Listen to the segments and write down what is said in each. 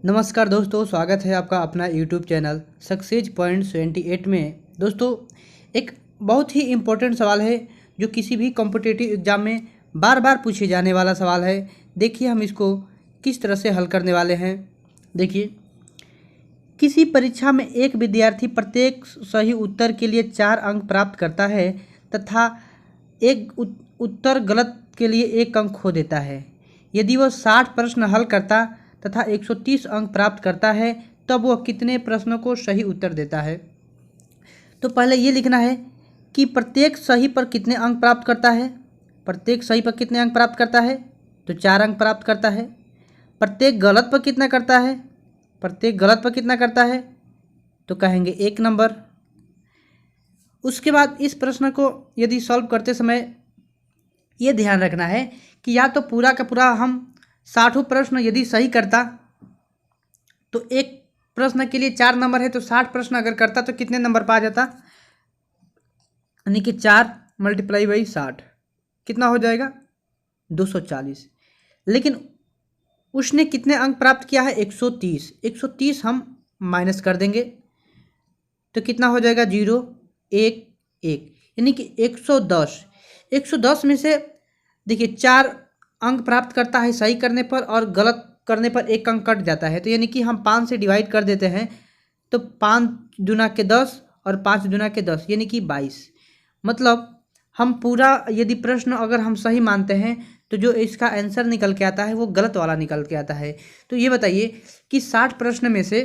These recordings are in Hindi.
नमस्कार दोस्तों, स्वागत है आपका अपना यूट्यूब चैनल सक्सेस पॉइंट 78 में। दोस्तों, एक बहुत ही इम्पोर्टेंट सवाल है जो किसी भी कॉम्पिटिटिव एग्ज़ाम में बार बार पूछे जाने वाला सवाल है। देखिए हम इसको किस तरह से हल करने वाले हैं। देखिए, किसी परीक्षा में एक विद्यार्थी प्रत्येक सही उत्तर के लिए 4 अंक प्राप्त करता है तथा एक उत्तर गलत के लिए 1 अंक खो देता है। यदि वह 60 प्रश्न हल करता तथा 130 अंक प्राप्त करता है तब वह कितने प्रश्नों को सही उत्तर देता है। तो पहले ये लिखना है कि प्रत्येक सही पर कितने अंक प्राप्त करता है। प्रत्येक सही पर कितने अंक प्राप्त करता है, तो 4 अंक प्राप्त करता है। प्रत्येक गलत पर कितना करता है, प्रत्येक गलत पर कितना करता है, तो कहेंगे 1 नंबर। उसके बाद इस प्रश्न को यदि सॉल्व करते समय ये ध्यान रखना है कि या तो पूरा का पूरा हम 60 प्रश्न यदि सही करता तो एक प्रश्न के लिए 4 नंबर है, तो 60 प्रश्न अगर करता तो कितने नंबर पा जाता, यानी कि 4 × 60 कितना हो जाएगा, 240। लेकिन उसने कितने अंक प्राप्त किया है, 130। 130 हम माइनस कर देंगे तो कितना हो जाएगा, 0 1 1, यानी कि 110। 110 में से देखिए 4 अंक प्राप्त करता है सही करने पर और गलत करने पर 1 अंक कट जाता है। तो यानी कि हम 5 से डिवाइड कर देते हैं तो 5 दूना के 10 और 5 दूना के 10 यानी कि 22। मतलब हम पूरा यदि प्रश्न अगर हम सही मानते हैं तो जो इसका आंसर निकल के आता है वो गलत वाला निकल के आता है। तो ये बताइए कि 60 प्रश्न में से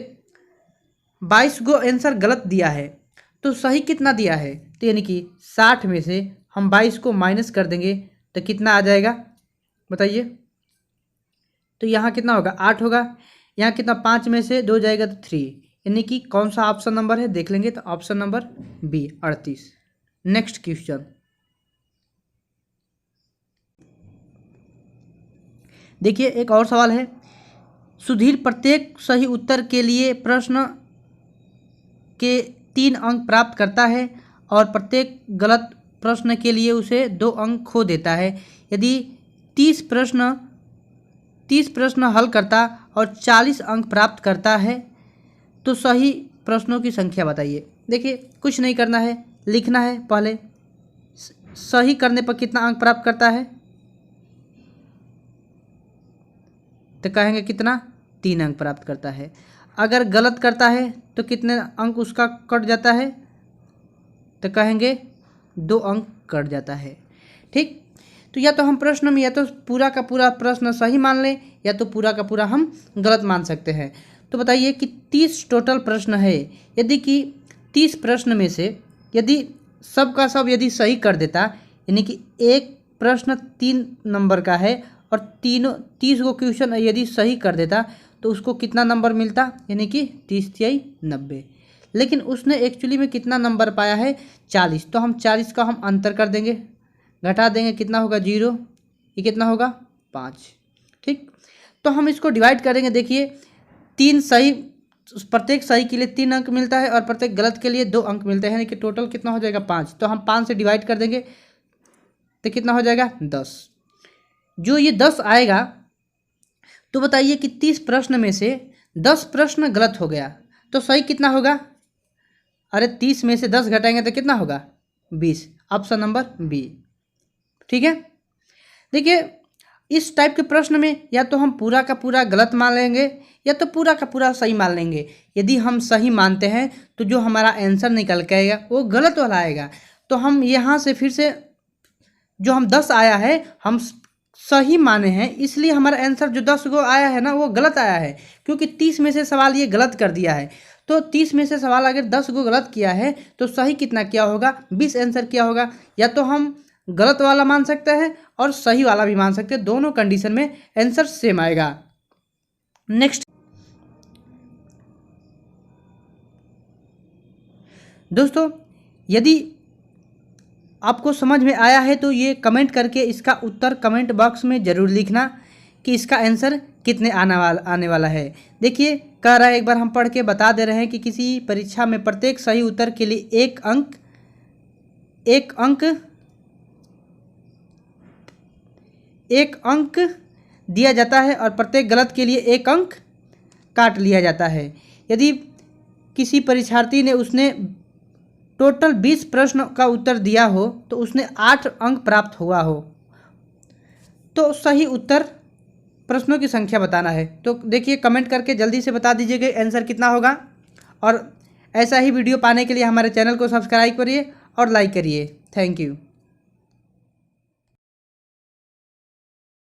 22 को आंसर गलत दिया है तो सही कितना दिया है, तो यानी कि 60 में से हम 22 को माइनस कर देंगे तो कितना आ जाएगा बताइए। तो यहाँ कितना होगा, 8 होगा। यहाँ कितना, 5 में से 2 जाएगा तो 3, यानी कि कौन सा ऑप्शन नंबर है देख लेंगे, तो option number B 38। Next question देखिए, एक और सवाल है। सुधीर प्रत्येक सही उत्तर के लिए प्रश्न के 3 अंक प्राप्त करता है और प्रत्येक गलत प्रश्न के लिए उसे 2 अंक खो देता है। यदि 30 प्रश्न हल करता और 40 अंक प्राप्त करता है तो सही प्रश्नों की संख्या बताइए। देखिए, कुछ नहीं करना है, लिखना है पहले सही करने पर कितना अंक प्राप्त करता है, तो कहेंगे कितना, 3 अंक प्राप्त करता है। अगर गलत करता है तो कितने अंक उसका कट जाता है, तो कहेंगे 2 अंक कट जाता है। ठीक, तो या तो हम प्रश्न में या तो पूरा का पूरा प्रश्न सही मान लें या तो पूरा का पूरा हम गलत मान सकते हैं। तो बताइए कि 30 टोटल प्रश्न है। यदि कि 30 प्रश्न में से यदि सब का सब यदि सही कर देता, यानी कि एक प्रश्न 3 नंबर का है और 30 को क्वेश्चन यदि सही कर देता तो उसको कितना नंबर मिलता, यानी कि 30 × 90। लेकिन उसने एक्चुअली में कितना नंबर पाया है, 40। तो हम 40 का हम अंतर कर देंगे, घटा देंगे, कितना होगा, 0। ये कितना होगा, 5। ठीक, तो हम इसको डिवाइड करेंगे। देखिए, 3 सही, प्रत्येक सही के लिए 3 अंक मिलता है और प्रत्येक गलत के लिए 2 अंक मिलते हैं, यानी कि टोटल कितना हो जाएगा, 5। तो हम 5 से डिवाइड कर देंगे तो कितना हो जाएगा, 10। जो ये 10 आएगा तो बताइए कि 30 प्रश्न में से 10 प्रश्न गलत हो गया तो सही कितना होगा, अरे 30 में से 10 घटाएंगे तो कितना होगा, 20। Option number B. ठीक है, देखिए इस टाइप के प्रश्न में या तो हम पूरा का पूरा गलत मान लेंगे या तो पूरा का पूरा सही मान लेंगे। यदि हम सही मानते हैं तो जो हमारा आंसर निकल के आएगा वो गलत वाला आएगा। तो हम यहाँ से फिर से जो हम 10 आया है हम सही माने हैं, इसलिए हमारा आंसर जो 10 को आया है ना वो गलत आया है, क्योंकि 30 में से सवाल ये गलत कर दिया है। तो 30 में से सवाल अगर 10 को गलत किया है तो सही कितना किया होगा, 20 आंसर किया होगा। या तो हम गलत वाला मान सकते हैं और सही वाला भी मान सकते हैं, दोनों कंडीशन में आंसर सेम आएगा। नेक्स्ट दोस्तों, यदि आपको समझ में आया है तो ये कमेंट करके इसका उत्तर कमेंट बॉक्स में ज़रूर लिखना कि इसका आंसर कितने आने वाला है। देखिए, कह रहा है, एक बार हम पढ़ के बता दे रहे हैं कि किसी परीक्षा में प्रत्येक सही उत्तर के लिए एक अंक दिया जाता है और प्रत्येक गलत के लिए 1 अंक काट लिया जाता है। यदि किसी परीक्षार्थी ने उसने टोटल 20 प्रश्न का उत्तर दिया हो तो उसने 8 अंक प्राप्त हुआ हो। तो सही उत्तर प्रश्नों की संख्या बताना है। तो देखिए, कमेंट करके जल्दी से बता दीजिएगा आंसर कितना होगा। और ऐसा ही वीडियो पाने के लिए हमारे चैनल को सब्सक्राइब करिए और लाइक करिए। Thank you.